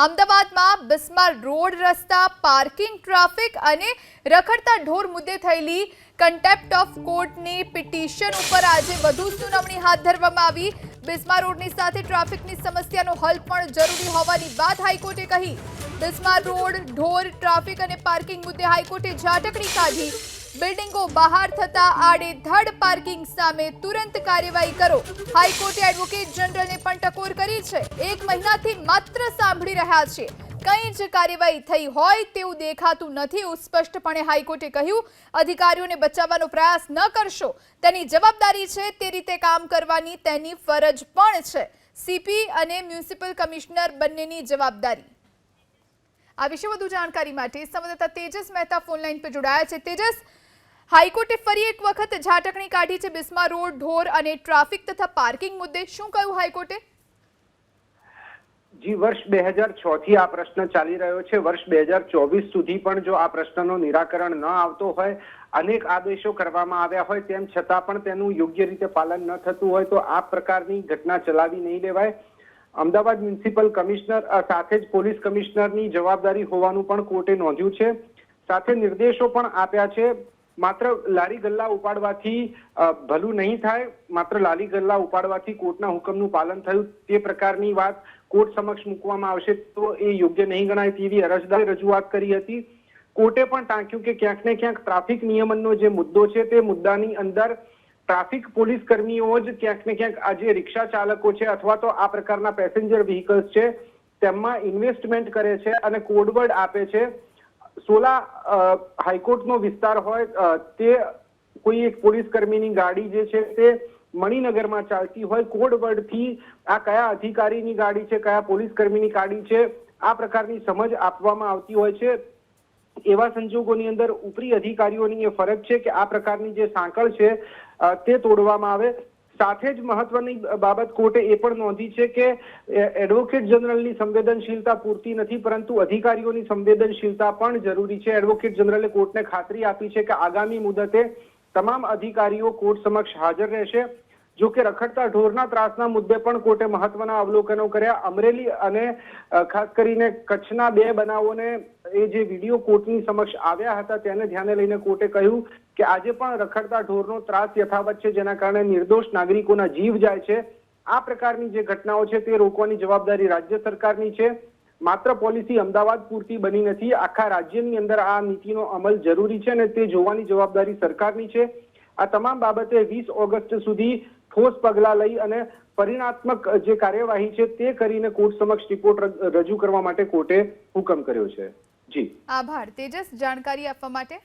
અમદાવાદમાં બિસ્માર રોડ રસ્તા parking traffic અને રખડતા ઢોર મુદ્દે થયેલી કન્ટેમ્પ્ટ ઓફ કોર્ટની પિટિશન ઉપર આજે વધુ સુનાવણી હાથ ધરવામાં આવી। બિસ્માર રોડની સાથે ટ્રાફિકની સમસ્યાનો હલ પણ જરૂરી હોવાની વાત હાઈકોર્ટે કહી। બિસ્માર રોડ ઢોર ટ્રાફિક અને પાર્કિંગ મુદ્દે હાઈકોર્ટે ઝાટકડી કાઢી। બિલ્ડિંગો બહાર થતા આડેધડ પાર્કિંગ સામે તુરંત કાર્યવાહી કરો। હાઈકોર્ટે એડવોકેટ જનરલને પણ ટકોર કરી છે। 1 મહિનાથી માત્ર સાંભળી રહ્યા છે, કંઈ જ કાર્યવાહી થઈ હોય તેવું દેખાતું નથી। સ્પષ્ટપણે હાઈકોર્ટે કહ્યું, અધિકારીઓને બચાવવાનો પ્રયાસ ન કરશો, તેની જવાબદારી છે, તે રીતે કામ કરવાની તેની ફરજ પણ છે। સીપી અને મ્યુનિસિપલ કમિશનર બંનેની જવાબદારી। આ વિશે વધુ જાણકારી માટે સંવાદદાતા તેજસ મહેતા ફોનલાઈન પર જોડાયા છે। તેજસ, હાઈકોર્ટે ફરી એક વખત ઝાટકણી કાઢી છે બિસ્માર રોડ ઢોર અને ટ્રાફિક તથા પાર્કિંગ મુદ્દે, શું કહ્યું હાઈકોર્ટે? જી, વર્ષ 2006 થી આ પ્રશ્ન ચાલી રહ્યો છે। વર્ષ 2024 સુધી પણ જો આ પ્રશ્નનો નિરાકરણ ન આવતો હોય, અનેક આદેશો કરવામાં આવ્યા હોય, તેમ છતાં પણ તેનું યોગ્ય રીતે પાલન ન થતું હોય, તો આ પ્રકારની ઘટના ચલાવી નહીં લેવાય। અમદાવાદ મ્યુનિસિપલ કમિશનર સાથે જ પોલીસ કમિશનરની જવાબદારી હોવાનું પણ કોર્ટે નોંધ્યું છે। સાથે નિર્દેશો પણ આપ્યા છે। માત્ર લારી ગલ્લા ઉપાડવાથી ભલું નહીં થાય, માત્ર લારી ગલ્લા ઉપાડવાથી કોર્ટના હુકમનું પાલન થયું તે પ્રકારની વાત કોર્ટ સમક્ષ મૂકવામાં આવશે તો એ યોગ્ય નહીં ગણાય તેવી અરજદારે રજૂઆત કરી હતી। કોર્ટે પણ ટાંક્યું કે ક્યાંક ને ક્યાંક ટ્રાફિક નિયમનનો જે મુદ્દો છે તે મુદ્દાની અંદર ટ્રાફિક પોલીસ કર્મીઓ જ ક્યાંક ને ક્યાંક આ જે રિક્ષા ચાલકો છે અથવા તો આ પ્રકારના પેસેન્જર વ્હીકલ્સ છે તેમાં ઇન્વેસ્ટમેન્ટ કરે છે અને કોડવર્ડ આપે છે। 16 હાઈકોર્ટનો વિસ્તાર હોય તે કોઈ એક પોલીસ કર્મીની ગાડી જે છે તે મણિનગરમાં ચાલતી હોય, કોડવર્ડથી આ કયા અધિકારીની ગાડી છે, કયા પોલીસ કર્મીની ગાડી છે, આ પ્રકારની સમજ આપવામાં આવતી હોય છે। એવા સંજોગોની અંદર ઉપરી અધિકારીઓની એ ફરજ છે કે આ પ્રકારની જે સાંકળ છે તે તોડવામાં આવે। સાથે જ મહત્વની બાબત કોર્ટે એ પણ નોંધી છે કે એડવોકેટ જનરલની સંવેદનશીલતા પૂરતી નથી, પરંતુ અધિકારીઓની સંવેદનશીલતા પણ જરૂરી છે। એડવોકેટ જનરલે કોર્ટને ખાતરી આપી છે કે આગામી મુદતે તમામ અધિકારીઓ કોર્ટ સમક્ષ હાજર રહેશે। જો કે રખડતા ઢોરના ત્રાસના મુદ્દે પણ કોર્ટે મહત્વના અવલોકનો કર્યા। અમરેલી અને ખાસ કરીને કચ્છના 2 બનાવોને એ જે વિડીયો કોર્ટની સમક્ષ આવ્યા હતા તેને ધ્યાને લઈને કોર્ટે કહ્યું કે આજે પણ રખડતા ઢોરનો ત્રાસ યથાવત છે, જેના કારણે નિર્દોષ નાગરિકોના જીવ જાય છે। આ પ્રકારની જે ઘટનાઓ છે તે રોકવાની જવાબદારી રાજ્ય સરકારની છે। માત્ર પોલિસી અમદાવાદ પૂરતી બની નથી, આખા રાજ્યની અંદર આ નીતિનો અમલ જરૂરી છે અને તે જોવાની જવાબદારી સરકારની છે। આ તમામ બાબતે 20 ઓગસ્ટ સુધી ઠોસ પગલાં લઈ અને પરિણાત્મક જે કાર્યવાહી છે તે કરીને કોર્ટ સમક્ષ રિપોર્ટ રજૂ કરવા માટે કોર્ટે હુકમ કર્યો છે। જી, આભાર તેજસ જાણકારી આપવા માટે।